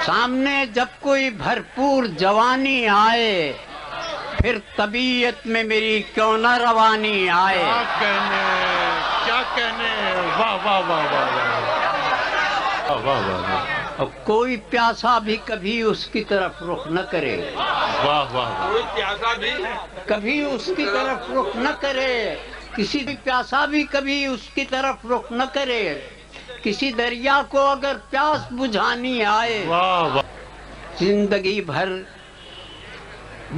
سامنے جب کوئی بھرپور جوانی آئے پھر طبیعت میں میری کیوں نہ روانی آئے. کیا کہنے واہ واہ واہ واہ واہ واہ واہ. اور کوئی پیاسا بھی کبھی اس کی طرف رخ نہ کرے. واہ واہ. کوئی پیاسا بھی کبھی اس کی طرف رخ نہ کرے. کسی بھی پیاسا بھی کبھی اس کی طرف رخ نہ کرے. کسی دریا کو اگر پیاس بجھانی آئے واہ واہ. زندگی بھر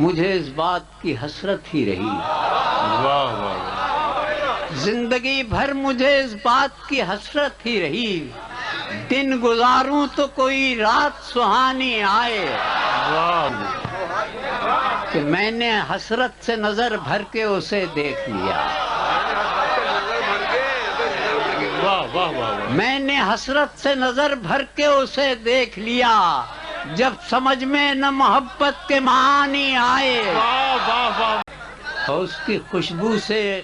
مجھے اس بات کی حسرت ہی رہی. واہ واہ. زندگی بھر مجھے اس بات کی حسرت ہی رہی. دن گزاروں تو کوئی رات سہانی آئے واہ کہ میں نے حسرت سے نظر بھر کے اسے دیکھ لیا. واہ واہ واہ. میں نے حسرت سے نظر بھر کے اسے دیکھ لیا. جب سمجھ میں نہ محبت کے معانی آئے واہ واہ واہ. اور اس کی خوشبو سے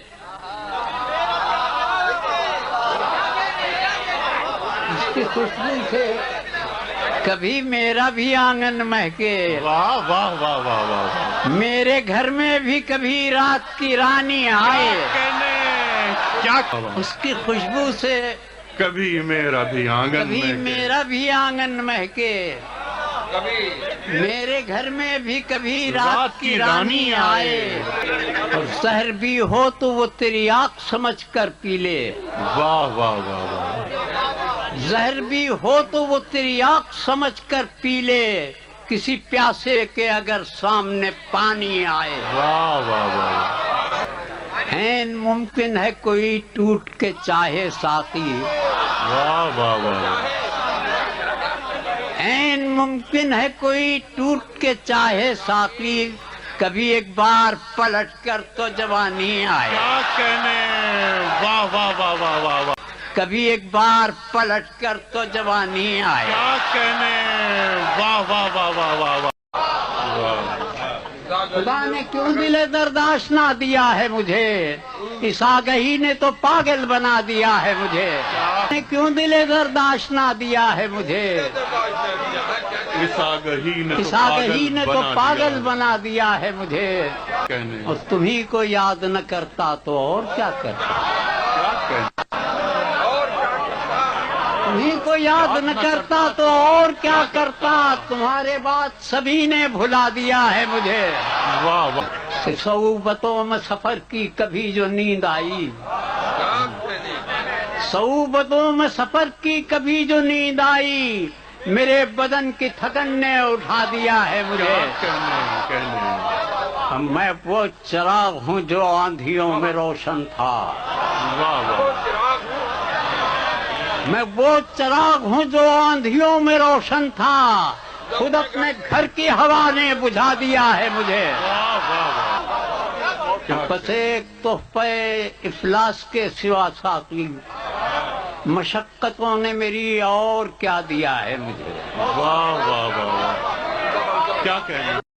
کبھی میرا بھی آنگن مہکے. واہ واہ واہ واہ واہ. میرے گھر میں بھی کبھی رات کی رانی آئے. کیا اس کی خوشبو سے کبھی میرا بھی آنگن کبھی میں میرا بھی آنگن مہکے. میرے گھر میں بھی کبھی رات کی رانی آئے. اور زہر بھی ہو تو وہ تیری آنکھ سمجھ کر پی لے. واہ واہ واہ واہ. زہر بھی ہو تو وہ تیری آنکھ سمجھ کر پی لے. کسی پیاسے کے اگر سامنے پانی آئے. واہ واہ واہ. عین ممکن ہے کوئی ٹوٹ کے چاہے ساقی. واہ واہ واہ. عین ممکن ہے کوئی ٹوٹ کے چاہے ساقی. کبھی ایک بار پلٹ کر تو جوانی آئے. کیا کہنے واہ واہ واہ واہ واہ واہ. کبھی ایک بار پلٹ کر تو جوانی آئے. کیا کہنے واہ واہ واہ واہ واہ واہ. خدا نے کیوں دل درداش نہ دیا ہے مجھے. اس آگہی نے تو پاگل بنا دیا ہے مجھے. نے کیوں دل درداش نہ دیا ہے مجھے. اس آگہی نے تو پاگل بنا دیا ہے مجھے. کہنے اور تمہیں کو یاد نہ کرتا تو اور کیا کرتا. تمہیں کو یاد نہ کرتا تو اور کیا کرتا. تمہارے بات سبھی نے بھلا دیا ہے مجھے. واہ واہ. صعوبتوں میں سفر کی کبھی جو نیند آئی. صعوبتوں میں سفر کی کبھی جو نیند آئی. میرے بدن کی تھکن نے اٹھا دیا ہے مجھے. میں وہ چراغ ہوں جو آندھیوں میں روشن تھا. واہ واہ. میں وہ چراغ ہوں جو آندھیوں میں روشن تھا. خود اپنے گھر کی ہوا نے بجھا دیا ہے مجھے. بس ایک تحفے افلاس کے سوا ساقی مشقتوں نے میری اور کیا دیا ہے مجھے. واہ واہ واہ. کیا کہنے.